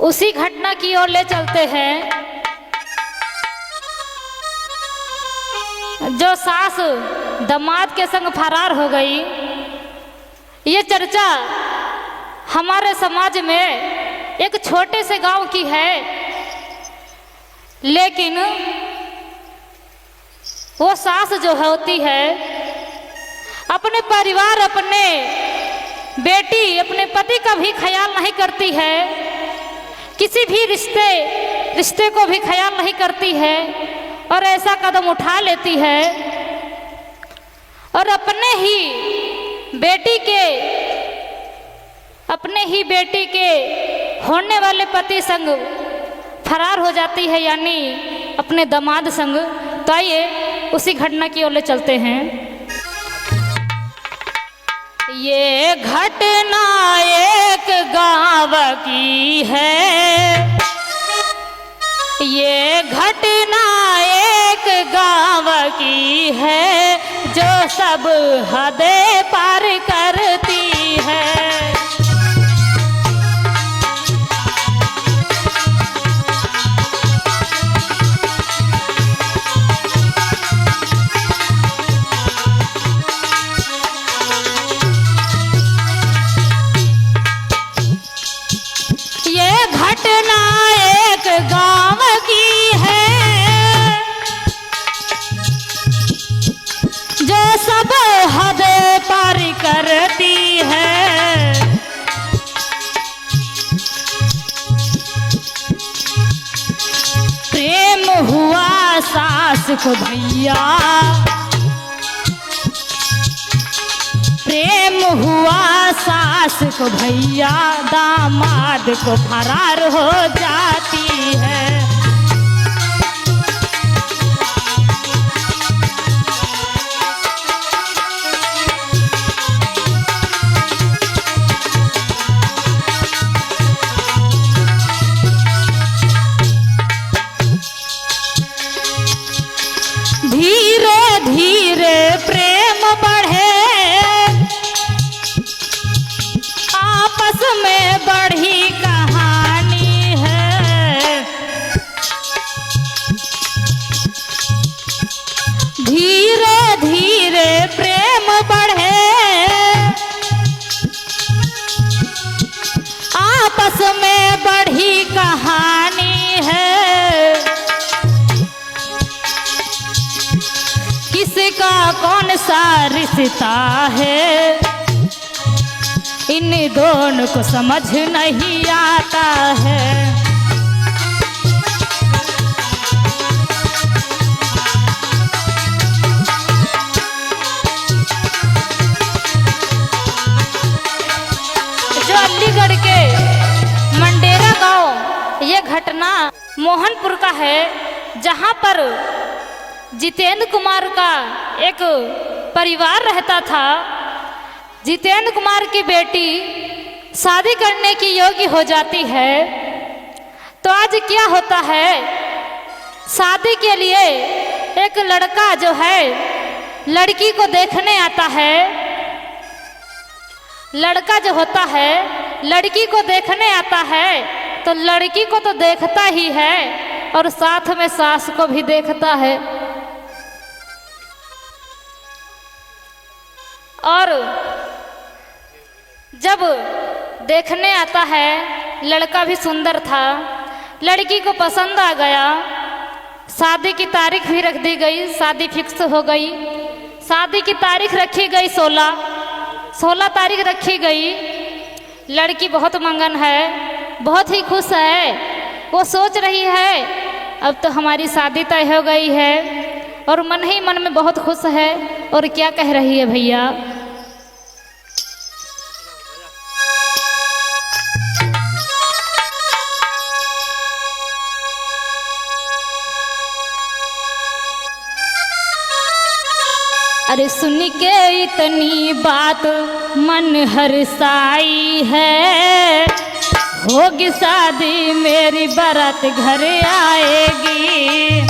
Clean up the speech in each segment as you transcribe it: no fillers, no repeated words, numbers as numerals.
उसी घटना की ओर ले चलते हैं जो सास दामाद के संग फरार हो गई। ये चर्चा हमारे समाज में एक छोटे से गांव की है, लेकिन वो सास जो होती है अपने परिवार, अपने बेटी, अपने पति का भी ख्याल नहीं करती है, किसी भी रिश्ते को भी ख्याल नहीं करती है और ऐसा कदम उठा लेती है और अपने ही बेटी के होने वाले पति संग फरार हो जाती है, यानी अपने दामाद संग। तो आइए उसी घटना की ओर ले चलते हैं। ये घटना एक गांव की है, ये घटना एक गांव की है जो सब हदें पार करती है। घटना एक गांव की है जो सब हद पार करती है। प्रेम हुआ सास को भैया, प्रेम हुआ सास को भैया, दामाद को फरार हो जाती है। धीरे धीरे प्रेम बढ़े, आपस में बढ़ी कहानी है। धीरे धीरे प्रेम बढ़े, आपस में बढ़ी कहानी है। किसका कौन सा रिश्ता है इन दोनों को समझ नहीं आता है। जो अलीगढ़ के मंडेरा गांव, ये घटना मोहनपुर का है, जहां पर जितेंद्र कुमार का एक परिवार रहता था। जितेंद्र कुमार की बेटी शादी करने की योग्य हो जाती है। तो आज क्या होता है, शादी के लिए एक लड़का जो है लड़की को देखने आता है। लड़का जो होता है लड़की को देखने आता है, तो लड़की को तो देखता ही है और साथ में सास को भी देखता है। और जब देखने आता है, लड़का भी सुंदर था, लड़की को पसंद आ गया। शादी की तारीख भी रख दी गई, शादी फिक्स हो गई। शादी की तारीख रखी गई 16 तारीख रखी गई। लड़की बहुत मंगन है, बहुत ही खुश है। वो सोच रही है अब तो हमारी शादी तय हो गई है, और मन ही मन में बहुत खुश है। और क्या कह रही है भैया, अरे सुन के इतनी बात मन हर्षाई है, होगी शादी मेरी बारात घर आएगी।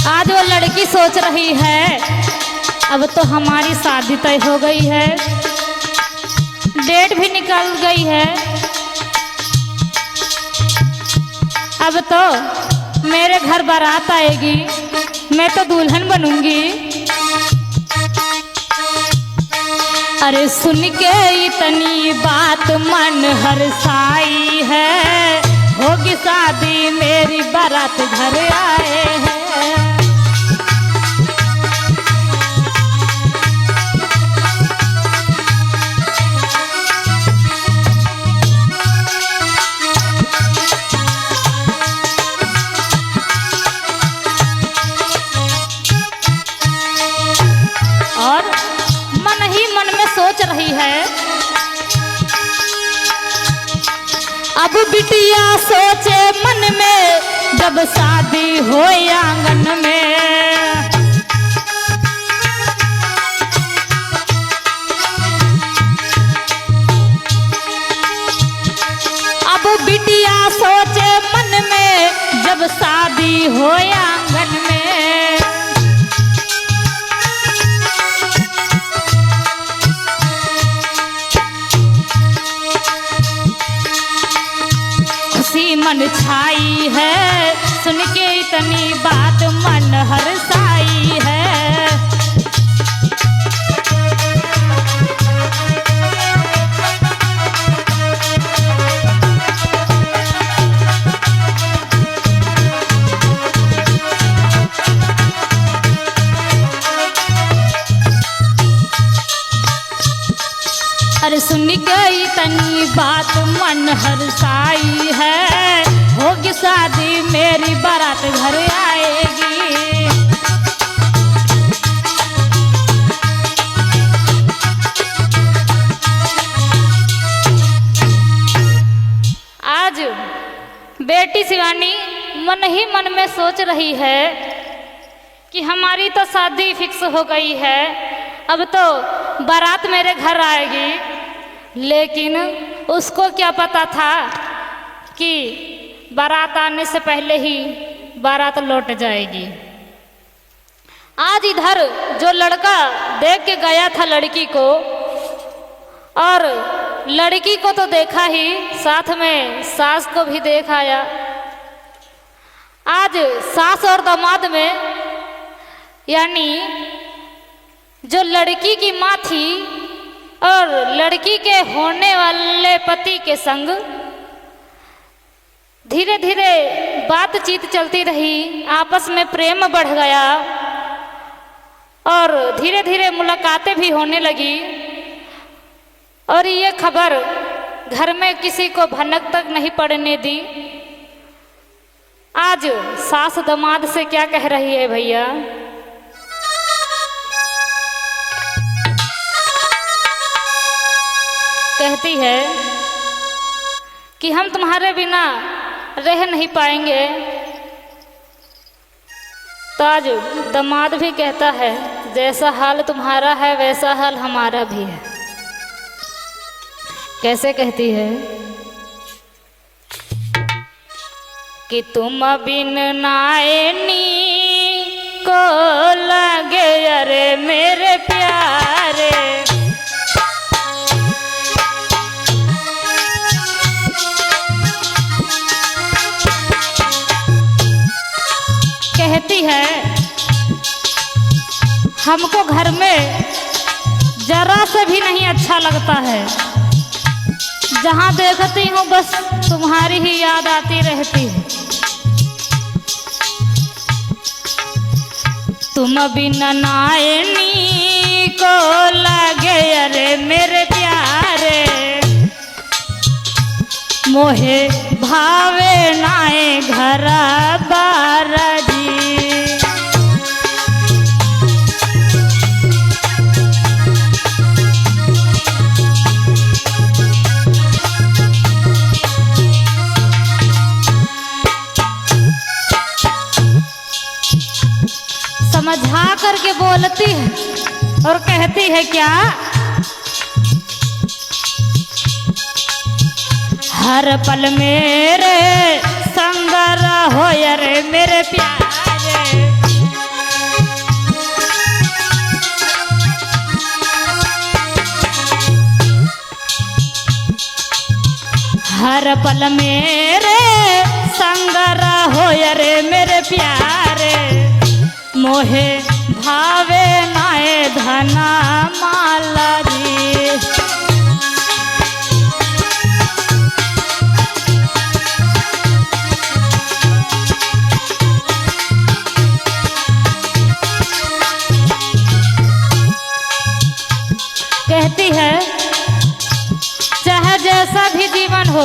आज वो लड़की सोच रही है, अब तो हमारी शादी तय हो गई है, डेट भी निकल गई है। अब तो मेरे घर बारात आएगी, मैं तो दुल्हन बनूंगी। अरे सुन के इतनी बात मन हर्षाई है, होगी शादी मेरी बारात घर आए हैं। और मन ही मन में सोच रही है, अब बिटिया सोचे मन में जब शादी हो आंगन में। अब बिटिया सोचे मन में जब शादी हो आंगन में। मन छाई है, सुन के इतनी बात मन हर्षाई है। अरे सुन के इतनी बात मन हर्षाई है, होगी शादी मेरी बारात घर आएगी। आज बेटी शिवानी मन ही मन में सोच रही है कि हमारी तो शादी फिक्स हो गई है, अब तो बारात मेरे घर आएगी। लेकिन उसको क्या पता था कि बारात आने से पहले ही बारात लौट जाएगी। आज इधर जो लड़का देख के गया था लड़की को, और लड़की को तो देखा ही, साथ में सास को भी देख आया। आज सास और दामाद में, यानी जो लड़की की माँ थी और लड़की के होने वाले पति के संग धीरे धीरे बातचीत चलती रही, आपस में प्रेम बढ़ गया और धीरे धीरे मुलाकातें भी होने लगी। और ये खबर घर में किसी को भनक तक नहीं पड़ने दी। आज सास दामाद से क्या कह रही है भैया? कहती है कि हम तुम्हारे बिना रह नहीं पाएंगे। तो आज दामाद भी कहता है, जैसा हाल तुम्हारा है वैसा हाल हमारा भी है। कैसे कहती है कि तुम बिन नायनी को लगे अरे मेरे प्यारे, कहती है हमको घर में जरा से भी नहीं अच्छा लगता है, जहाँ देखती हूँ बस तुम्हारी ही याद आती रहती है। तुम बिना नायनी को लगे अरे मेरे प्यारे, मोहे भावे नाए घर बार जी। समझा करके बोलती है और कहती है क्या? हर पल मेरे संग रहो रे मेरे प्यारे, हर पल मेरे संग रहो अरे मेरे प्यारे, मोहे भावे नाए धना माला जी। कहती है चाहे जैसा भी जीवन हो,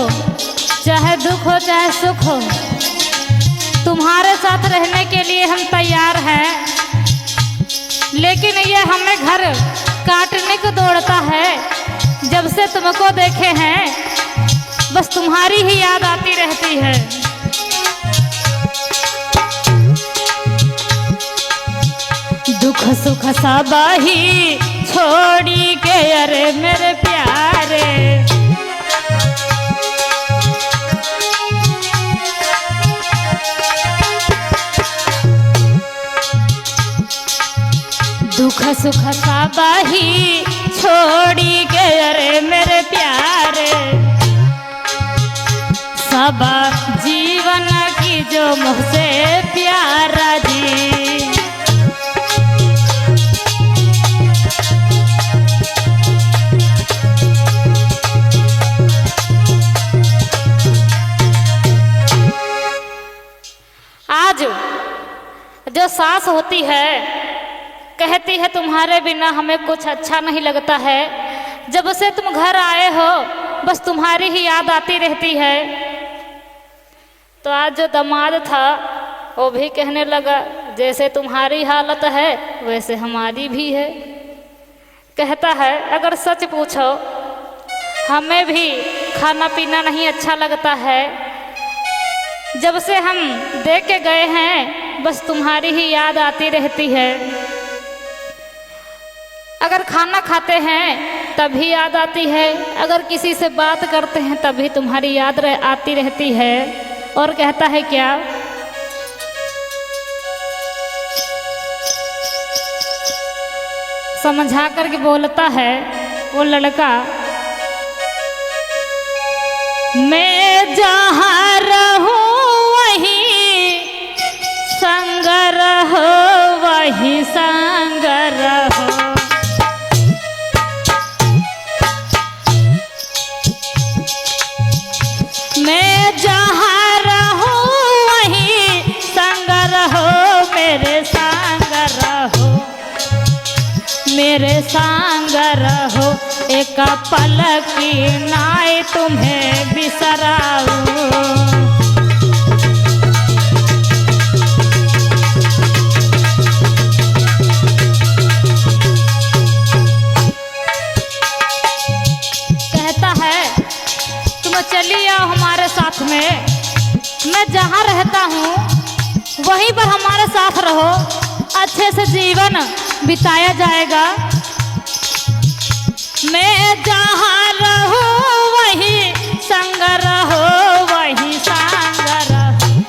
चाहे दुख हो चाहे सुख हो, तुम्हारे साथ रहने के लिए हम तैयार हैं। लेकिन ये हमें घर काटने को दौड़ता है। जब से तुमको देखे हैं बस तुम्हारी ही याद आती रहती है। दुख सुख सब ही छोड़ी के अरे मेरे प्यारे, दुख सुख सब ही छोड़ी के अरे मेरे प्यारे, सब जीवन की जो मुझसे प्यारा जी। आज जो सास होती है कहती है तुम्हारे बिना हमें कुछ अच्छा नहीं लगता है। जब से तुम घर आए हो बस तुम्हारी ही याद आती रहती है। तो आज जो दामाद था वो भी कहने लगा जैसे तुम्हारी हालत है वैसे हमारी भी है। कहता है अगर सच पूछो हमें भी खाना पीना नहीं अच्छा लगता है। जब से हम देख के गए हैं बस तुम्हारी ही याद आती रहती है। अगर खाना खाते हैं तभी याद आती है, अगर किसी से बात करते हैं तभी तुम्हारी याद आती रहती है। और कहता है क्या, समझा करके बोलता है वो लड़का, मैं जहाँ रहूं वही संग रहो, वही संग रहो। मैं जहाँ रहूं वही संग रहो, मेरे संग रहो, मेरे संग रहो। एक पल की नाई तुम्हें बिसराऊं। कहता है तुम चली आओ हमारे साथ में, मैं जहाँ रहता हूँ वहीं पर हमारे साथ रहो, अच्छे से जीवन बिताया जाएगा। मैं जहाँ रहूं वही संग रहो, वही संग रहो,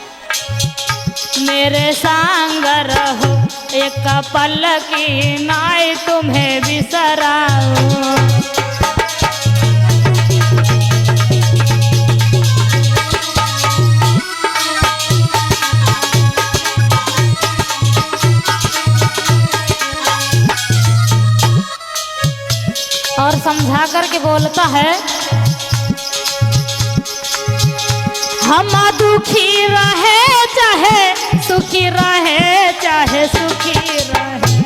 मेरे संग रहो। एक पल की नाई तुम्हें बिसराऊं। और समझा करके बोलता है, हम दुखी रहे चाहे सुखी रहे, चाहे सुखी रहे,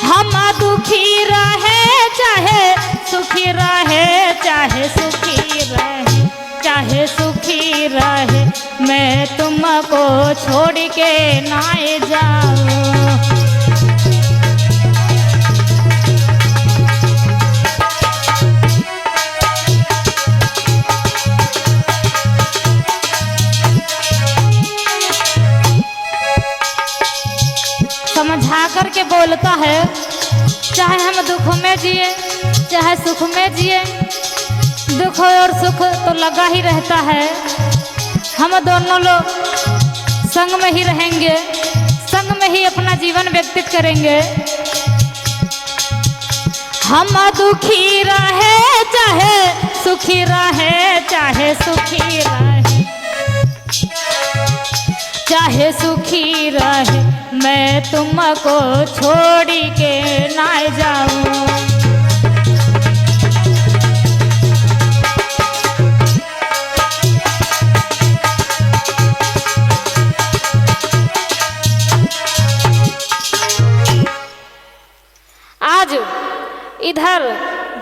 हम दुखी रहे चाहे सुखी रहे, चाहे सुखी रहे, चाहे सुखी रहे। मैं तुमको छोड़ के ना जाऊं। समझा करके बोलता है, चाहे हम दुख में जिए चाहे सुख में जिए, दुख और सुख तो लगा ही रहता है। हम दोनों लोग संग में ही रहेंगे, संग में ही अपना जीवन व्यतीत करेंगे। हम दुखी रहे चाहे सुखी रहे, चाहे सुखी रहे, चाहे सुखी रहे, मैं तुमको छोड़ के ना जाऊं। आज इधर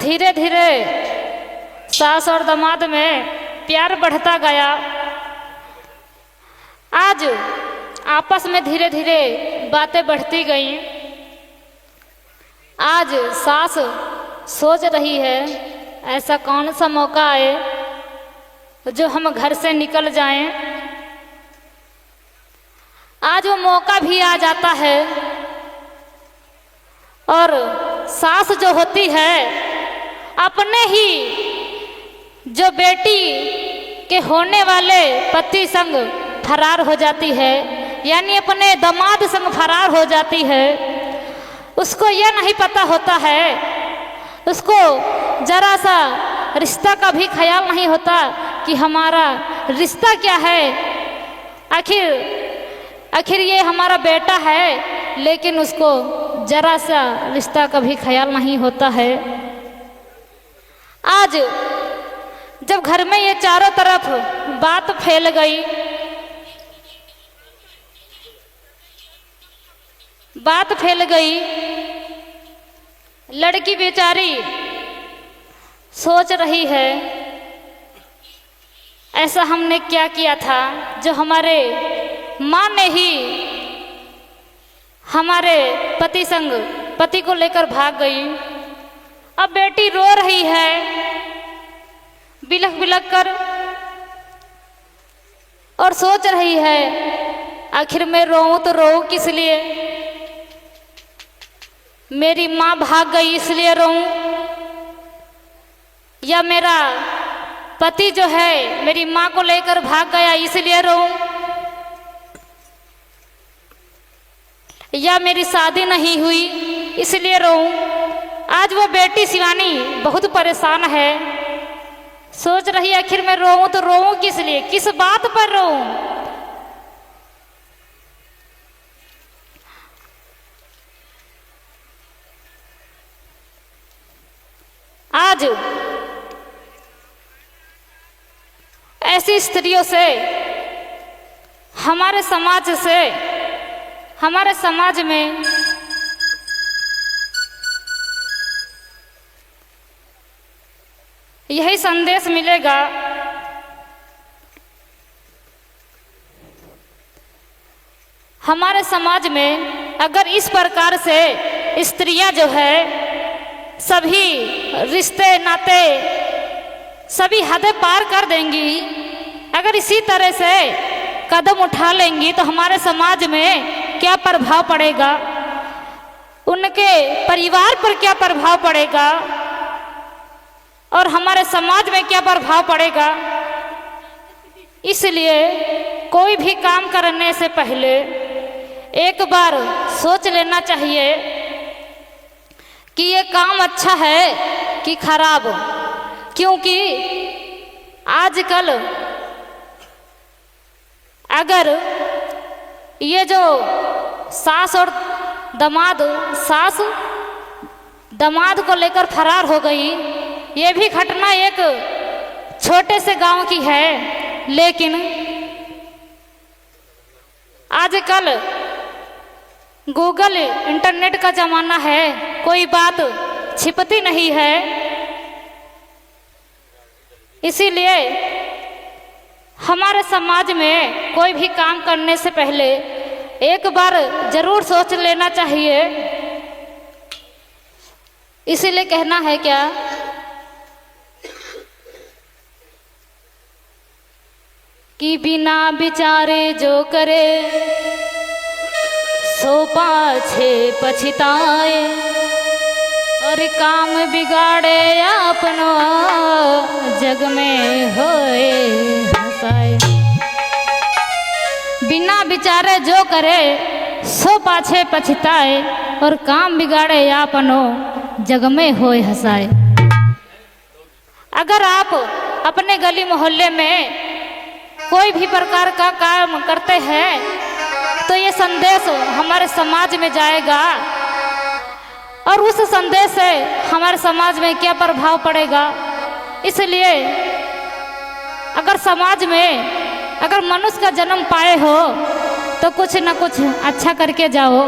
धीरे धीरे सास और दामाद में प्यार बढ़ता गया। आज आपस में धीरे धीरे बातें बढ़ती गईं। आज सास सोच रही है ऐसा कौन सा मौका आए जो हम घर से निकल जाएं। आज वो मौका भी आ जाता है और सास जो होती है अपने ही जो बेटी के होने वाले पति संग फरार हो जाती है, यानी अपने दामाद संग फरार हो जाती है। उसको यह नहीं पता होता है, उसको जरा सा रिश्ता का भी ख्याल नहीं होता कि हमारा रिश्ता क्या है। आखिर ये हमारा बेटा है, लेकिन उसको जरा सा रिश्ता का भी ख्याल नहीं होता है। आज जब घर में ये चारों तरफ बात फैल गई, बात फैल गई, लड़की बेचारी सोच रही है ऐसा हमने क्या किया था जो हमारे माँ ने ही हमारे पति को लेकर भाग गई। अब बेटी रो रही है बिलख बिलख कर और सोच रही है आखिर मैं रोऊं तो रोऊं किस लिए, मेरी माँ भाग गई इसलिए रोऊं, या मेरा पति जो है मेरी माँ को लेकर भाग गया इसलिए रोऊं, या मेरी शादी नहीं हुई इसलिए रोऊं। आज वो बेटी शिवानी बहुत परेशान है, सोच रही आखिर मैं रोऊं तो रोऊं किस लिए, किस बात पर रोऊं। आज ऐसी स्त्रियों से हमारे समाज में यही संदेश मिलेगा हमारे समाज में अगर इस प्रकार से स्त्रियां जो है सभी रिश्ते नाते सभी हदें पार कर देंगी, अगर इसी तरह से कदम उठा लेंगी तो हमारे समाज में क्या प्रभाव पड़ेगा, उनके परिवार पर क्या प्रभाव पड़ेगा और हमारे समाज में क्या प्रभाव पड़ेगा। इसलिए कोई भी काम करने से पहले एक बार सोच लेना चाहिए कि ये काम अच्छा है कि खराब, क्योंकि आजकल अगर ये जो सास दामाद को लेकर फरार हो गई, ये भी घटना एक छोटे से गांव की है, लेकिन आजकल गूगल इंटरनेट का ज़माना है, कोई बात छिपती नहीं है। इसीलिए हमारे समाज में कोई भी काम करने से पहले एक बार जरूर सोच लेना चाहिए। इसीलिए कहना है क्या कि बिना विचारे जो करे सो पाछे पछताए, और काम बिगाड़े अपनो जग में होए हंसाए। बिना विचारे जो करे सो पाछे पछताए, और काम बिगाड़े अपनो जग में होए हंसाए। अगर आप अपने गली मोहल्ले में कोई भी प्रकार का काम करते हैं तो ये संदेश हमारे समाज में जाएगा और उस संदेश से हमारे समाज में क्या प्रभाव पड़ेगा। इसलिए अगर समाज में अगर मनुष्य का जन्म पाए हो तो कुछ न कुछ अच्छा करके जाओ।